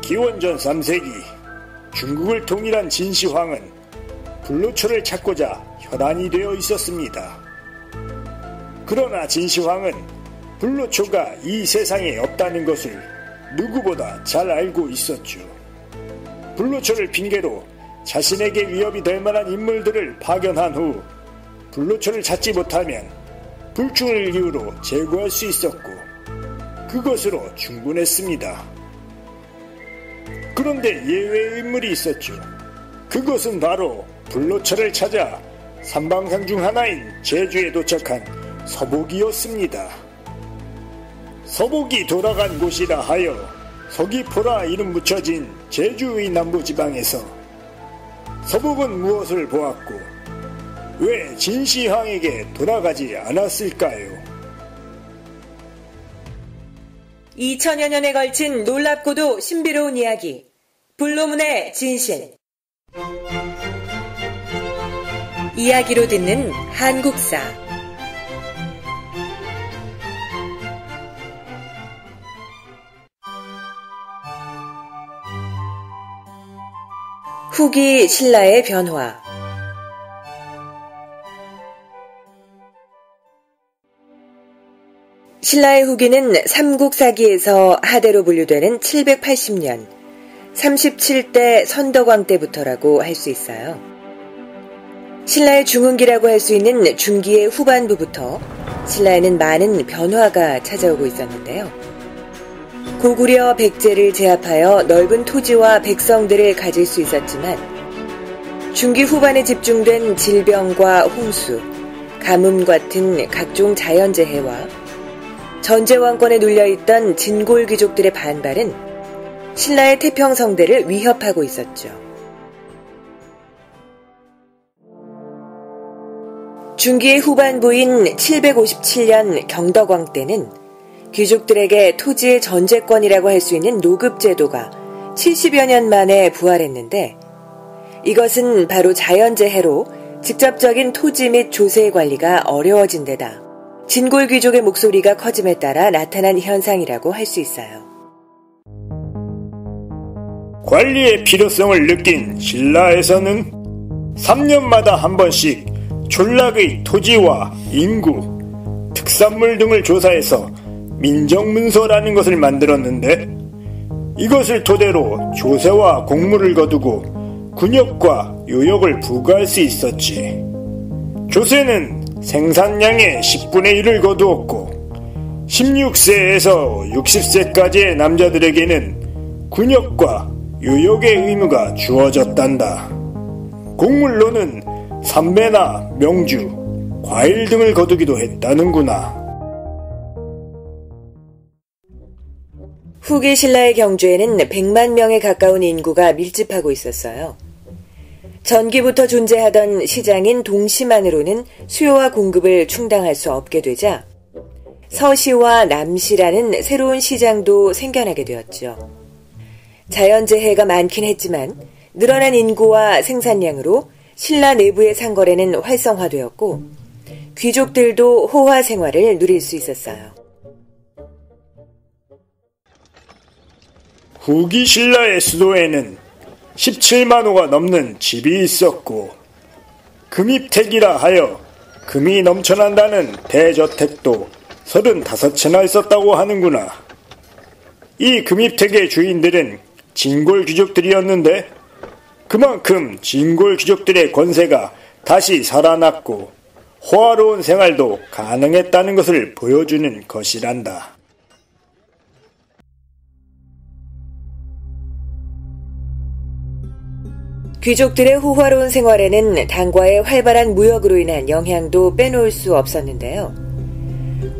기원전 3세기 중국을 통일한 진시황은 불로초를 찾고자 혈안이 되어 있었습니다. 그러나 진시황은 불로초가 이 세상에 없다는 것을 누구보다 잘 알고 있었죠. 불로초를 핑계로 자신에게 위협이 될 만한 인물들을 파견한 후 불로초를 찾지 못하면 불충을 이유로 제거할 수 있었고 그것으로 충분했습니다. 그런데 예외의 인물이 있었죠. 그것은 바로 불로초를 찾아 삼방상 중 하나인 제주에 도착한 서복이었습니다. 서복이 돌아간 곳이라 하여 서귀포라 이름 붙여진 제주의 남부지방에서 서복은 무엇을 보았고 왜 진시황에게 돌아가지 않았을까요? 2000여 년에 걸친 놀랍고도 신비로운 이야기, 불로문의 진실. 이야기로 듣는 한국사. 후기 신라의 변화. 신라의 후기는 삼국사기에서 하대로 분류되는 780년 37대 선덕왕 때부터라고 할 수 있어요. 신라의 중흥기라고 할 수 있는 중기의 후반부부터 신라에는 많은 변화가 찾아오고 있었는데요. 고구려 백제를 제압하여 넓은 토지와 백성들을 가질 수 있었지만 중기 후반에 집중된 질병과 홍수, 가뭄 같은 각종 자연재해와 전제왕권에 눌려있던 진골 귀족들의 반발은 신라의 태평성대를 위협하고 있었죠. 중기의 후반부인 757년 경덕왕 때는 귀족들에게 토지의 전제권이라고 할 수 있는 노급제도가 70여 년 만에 부활했는데 이것은 바로 자연재해로 직접적인 토지 및 조세의 관리가 어려워진 데다 진골 귀족의 목소리가 커짐에 따라 나타난 현상이라고 할 수 있어요. 관리의 필요성을 느낀 신라에서는 3년마다 한 번씩 촌락의 토지와 인구, 특산물 등을 조사해서 민정문서라는 것을 만들었는데 이것을 토대로 조세와 공물을 거두고 군역과 요역을 부과할 수 있었지. 조세는 생산량의 10분의 1을 거두었고 16세에서 60세까지의 남자들에게는 군역과 요역의 의무가 주어졌단다. 공물로는 삼배나 명주, 과일 등을 거두기도 했다는구나. 후기 신라의 경주에는 100만 명에 가까운 인구가 밀집하고 있었어요. 전기부터 존재하던 시장인 동시만으로는 수요와 공급을 충당할 수 없게 되자 서시와 남시라는 새로운 시장도 생겨나게 되었죠. 자연재해가 많긴 했지만 늘어난 인구와 생산량으로 신라 내부의 상거래는 활성화되었고 귀족들도 호화 생활을 누릴 수 있었어요. 후기 신라의 수도에는 17만 호가 넘는 집이 있었고 금입택이라 하여 금이 넘쳐난다는 대저택도 35채나 있었다고 하는구나. 이 금입택의 주인들은 진골 귀족들이었는데 그만큼 진골 귀족들의 권세가 다시 살아났고 호화로운 생활도 가능했다는 것을 보여주는 것이란다. 귀족들의 호화로운 생활에는 당과의 활발한 무역으로 인한 영향도 빼놓을 수 없었는데요.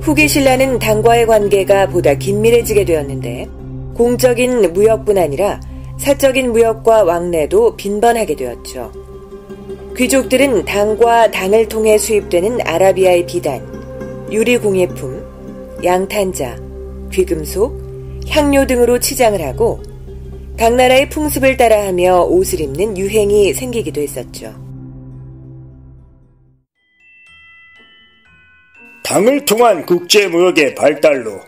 후기 신라는 당과의 관계가 보다 긴밀해지게 되었는데 공적인 무역뿐 아니라 사적인 무역과 왕래도 빈번하게 되었죠. 귀족들은 당과 당을 통해 수입되는 아라비아의 비단, 유리공예품, 양탄자, 귀금속, 향료 등으로 치장을 하고 각 나라의 풍습을 따라하며 옷을 입는 유행이 생기기도 했었죠. 당을 통한 국제무역의 발달로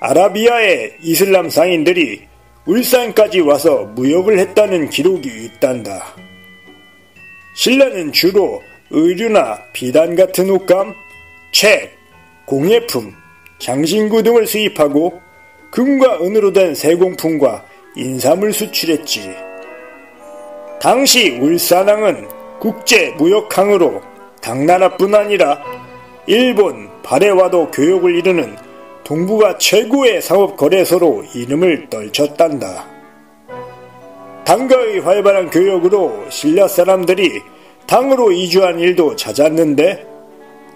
아라비아의 이슬람 상인들이 울산까지 와서 무역을 했다는 기록이 있단다. 신라는 주로 의류나 비단 같은 옷감, 책, 공예품, 장신구 등을 수입하고 금과 은으로 된 세공품과 인삼을 수출했지. 당시 울산항은 국제무역항으로 당나라뿐 아니라 일본, 발해와도 교역을 이루는 동북아 최고의 상업거래소로 이름을 떨쳤단다. 당과의 활발한 교역으로 신라 사람들이 당으로 이주한 일도 잦았는데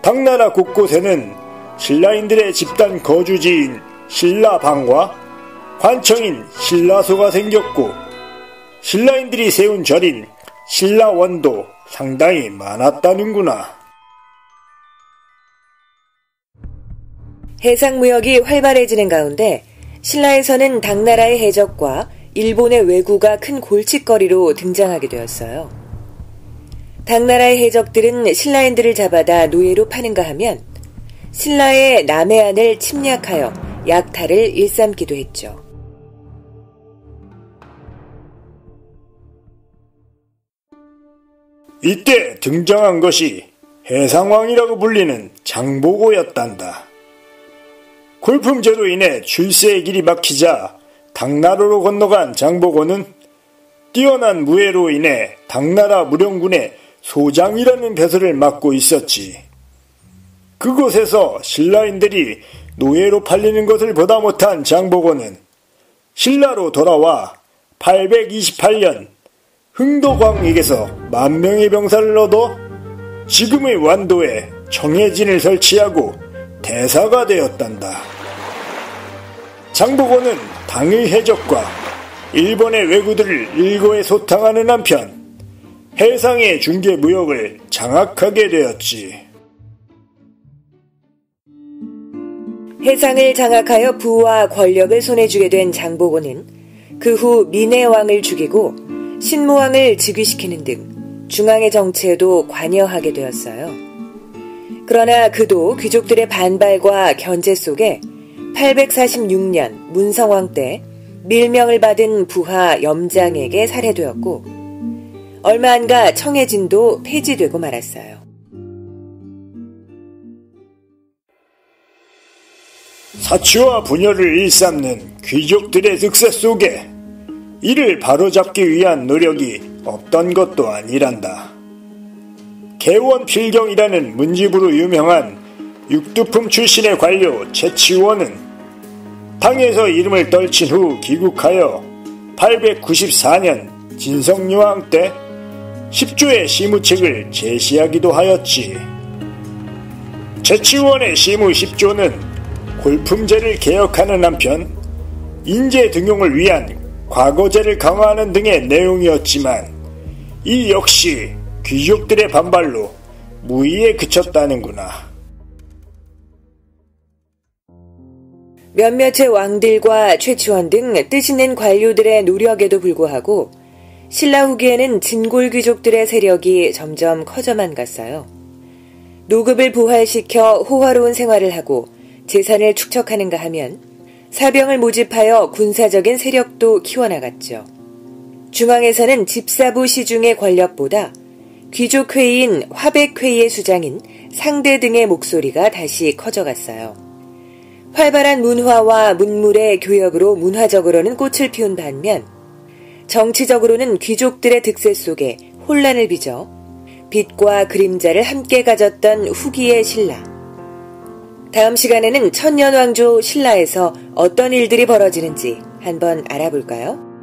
당나라 곳곳에는 신라인들의 집단 거주지인 신라방과 관청인 신라소가 생겼고 신라인들이 세운 절인 신라원도 상당히 많았다는구나. 해상무역이 활발해지는 가운데 신라에서는 당나라의 해적과 일본의 왜구가 큰 골칫거리로 등장하게 되었어요. 당나라의 해적들은 신라인들을 잡아다 노예로 파는가 하면 신라의 남해안을 침략하여 약탈을 일삼기도 했죠. 이때 등장한 것이 해상왕이라고 불리는 장보고였단다. 골품제로 인해 출세의 길이 막히자 당나라로 건너간 장보고는 뛰어난 무예로 인해 당나라 무령군의 소장이라는 벼슬을 맡고 있었지. 그곳에서 신라인들이 노예로 팔리는 것을 보다 못한 장보고는 신라로 돌아와 828년 흥도광에게서 10,000명의 병사를 얻어 지금의 완도에 청해진을 설치하고 대사가 되었단다. 장보고는 당의 해적과 일본의 왜구들을 일거에 소탕하는 한편 해상의 중개무역을 장악하게 되었지. 해상을 장악하여 부와 권력을 손에 쥐게 된 장보고는 그 후 민해왕을 죽이고 신무왕을 즉위시키는 등 중앙의 정치에도 관여하게 되었어요. 그러나 그도 귀족들의 반발과 견제 속에 846년 문성왕 때 밀명을 받은 부하 염장에게 살해되었고 얼마 안가 청해진도 폐지되고 말았어요. 사치와 분열을 일삼는 귀족들의 득세 속에 이를 바로잡기 위한 노력이 없던 것도 아니란다. 개원필경이라는 문집으로 유명한 육두품 출신의 관료 최치원은 당에서 이름을 떨친 후 귀국하여 894년 진성유왕 때 10조의 시무책을 제시하기도 하였지. 최치원의 시무 10조는 골품제를 개혁하는 한편 인재 등용을 위한 과거제를 강화하는 등의 내용이었지만 이 역시 귀족들의 반발로 무의에 그쳤다는구나. 몇몇의 왕들과 최치원 등 뜻있는 관료들의 노력에도 불구하고 신라 후기에는 진골 귀족들의 세력이 점점 커져만 갔어요. 노급을 부활시켜 호화로운 생활을 하고 재산을 축적하는가 하면 사병을 모집하여 군사적인 세력도 키워나갔죠. 중앙에서는 집사부 시중의 권력보다 귀족회의인 화백회의의 수장인 상대 등의 목소리가 다시 커져갔어요. 활발한 문화와 문물의 교역으로 문화적으로는 꽃을 피운 반면 정치적으로는 귀족들의 득세 속에 혼란을 빚어 빛과 그림자를 함께 가졌던 후기의 신라. 다음 시간에는 천년왕조 신라에서 어떤 일들이 벌어지는지 한번 알아볼까요?